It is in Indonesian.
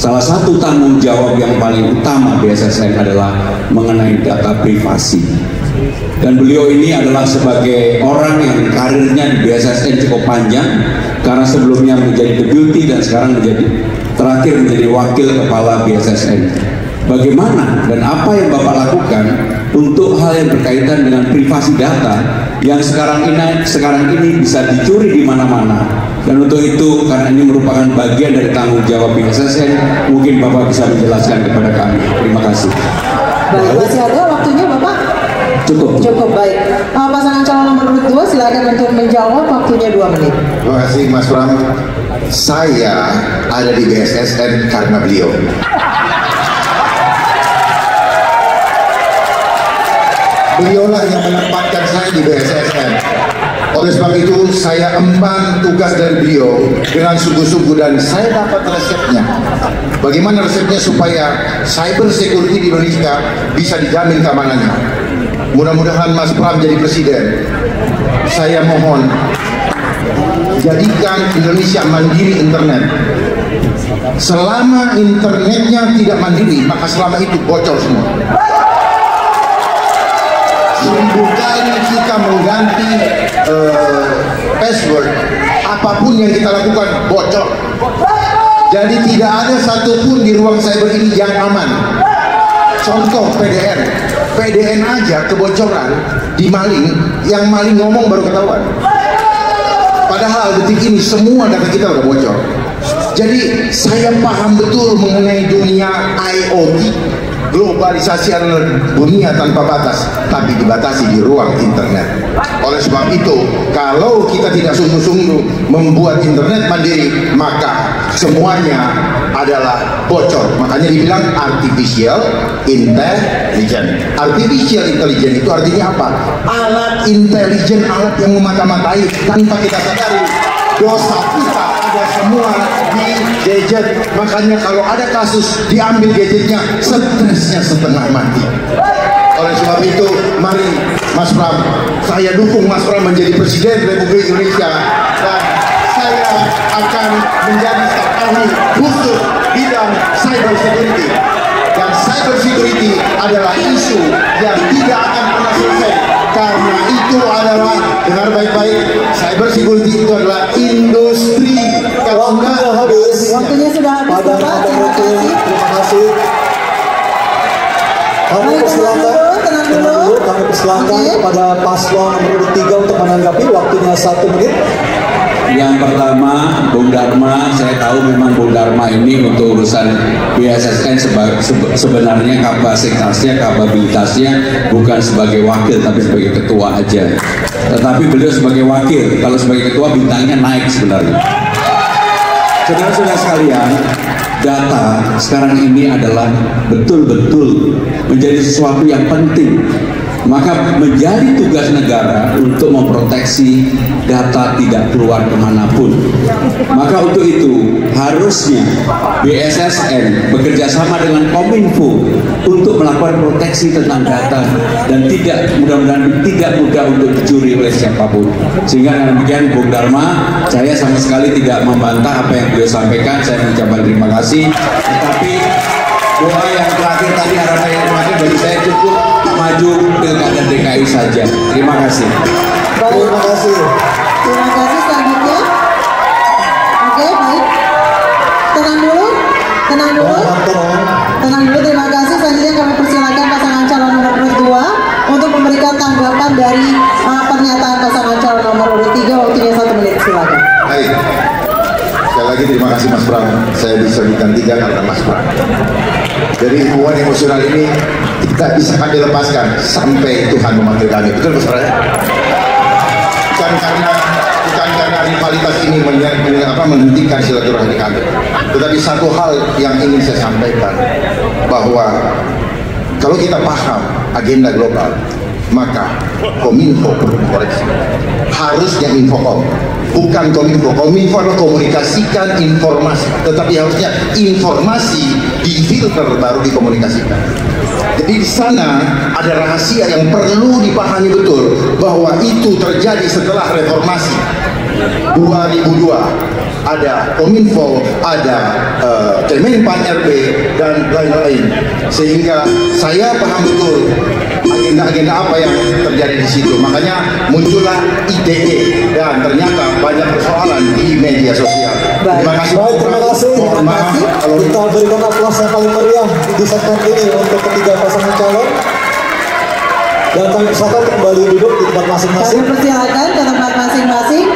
salah satu tanggung jawab yang paling utama BSSN adalah mengenai data privasi. Dan beliau ini adalah sebagai orang yang karirnya di BSSN cukup panjang, karena sebelumnya menjadi deputi dan sekarang terakhir menjadi wakil kepala BSSN. Bagaimana dan apa yang Bapak lakukan untuk hal yang berkaitan dengan privasi data yang sekarang ini bisa dicuri di mana-mana? Dan untuk itu, karena ini merupakan bagian dari tanggung jawab BSSN, mungkin Bapak bisa menjelaskan kepada kami. Terima kasih. Baik, masih ada waktunya Bapak? Cukup baik. Pasangan calon nomor 2 silakan untuk menjawab, waktunya 2 menit. Terima kasih Mas Pram. Saya ada di BSSN karena beliau. Beliaulah yang menempatkan saya di BSSN. Oleh sebab itu saya emban tugas dari beliau dengan sungguh-sungguh, dan saya dapat resepnya. Bagaimana resepnya supaya cyber security di Indonesia bisa dijamin keamanannya. Mudah-mudahan Mas Pram jadi presiden. Saya mohon, jadikan Indonesia mandiri internet. Selama internetnya tidak mandiri, maka selama itu bocor semua. 1000 kali kita mengganti password, apapun yang kita lakukan bocor. Jadi tidak ada satupun di ruang cyber ini yang aman. Contoh PDN aja kebocoran di maling, yang maling ngomong baru ketahuan. Padahal detik ini semua data kita udah bocor. Jadi saya paham betul mengenai dunia IoT. Globalisasi adalah dunia tanpa batas, tapi dibatasi di ruang internet. Oleh sebab itu, kalau kita tidak sungguh-sungguh membuat internet mandiri, maka semuanya adalah bocor. Makanya dibilang artificial intelligence. Artificial intelligence itu artinya apa? Alat intelijen, alat yang memata-matai tanpa kita sadari. Dosa kita ada semua di gadget. Makanya kalau ada kasus diambil gadgetnya, stresnya setengah mati. Oleh sebab itu, mari Mas Pram, saya dukung Mas Pram menjadi Presiden Republik Indonesia, dan saya akan menjadi staf ahli khusus bidang cyber security. Dan cyber security adalah isu yang tidak akan pernah selesai, karena itu adalah, dengar baik-baik, cyber security itu adalah industri. Waktunya sudah habis Bapak. Terima kasih. Kami persilakan kepada paslon nomor 3 untuk menanggapi, waktunya 1 menit. Yang pertama, Bung Dharma, saya tahu memang Bung Dharma ini untuk urusan BSSN sebenarnya kapabilitasnya bukan sebagai wakil, tapi sebagai ketua aja. Tetapi beliau sebagai wakil, kalau sebagai ketua bintangnya naik sebenarnya. Saudara-saudara sekalian, data sekarang ini adalah betul-betul menjadi sesuatu yang penting. Maka menjadi tugas negara untuk memproteksi data tidak keluar kemanapun. Maka untuk itu harusnya BSSN bekerja sama dengan Kominfo untuk melakukan proteksi tentang data, dan mudah-mudahan tidak mudah untuk dicuri oleh siapapun. Sehingga dengan demikian, Bung Dharma, saya sama sekali tidak membantah apa yang beliau sampaikan. Saya mengucapkan terima kasih. Tetapi doa yang terakhir tadi, harapan yang terakhir bagi saya cukup maju pilkada DKI saja. Terima kasih. Terima kasih. Terima kasih. Selanjutnya, oke, baik. Tenang dulu. Terima kasih. Selanjutnya kami persilakan pasangan calon nomor 2 untuk memberikan tanggapan dari pernyataan pasangan calon nomor 3. Waktunya 1 menit. Silakan. Baik. Sekali lagi terima kasih Mas Pram. Saya bisa digantikan karena Mas Pram. Jadi hubungan emosional ini tidak bisa kami lepaskan sampai Tuhan memanggil kami. Betul Mas Pram? Bukan karena rivalitas ini menghentikan silaturahmi kami. Tetapi satu hal yang ingin saya sampaikan, bahwa kalau kita paham agenda global, maka Kominfo perlu koreksi. Harusnya Infocom, bukan Kominfo. Kominfo adalah komunikasikan informasi, tetapi harusnya informasi difilter baru dikomunikasikan. Jadi di sana ada rahasia yang perlu dipahami betul, bahwa itu terjadi setelah reformasi 2002. Ada Kominfo, ada Kemenpan RB dan lain-lain, sehingga saya paham betul agenda-agenda apa yang terjadi di situ. Makanya muncullah ITE dan ternyata banyak persoalan di media sosial. Terima kasih. Baik, terima kasih. Kalau Kita berikan aplaus yang paling meriah di segmen ini untuk ketiga pasangan calon. Dan kami persilakan kembali duduk di tempat masing-masing. Kami persilakan ke tempat masing-masing.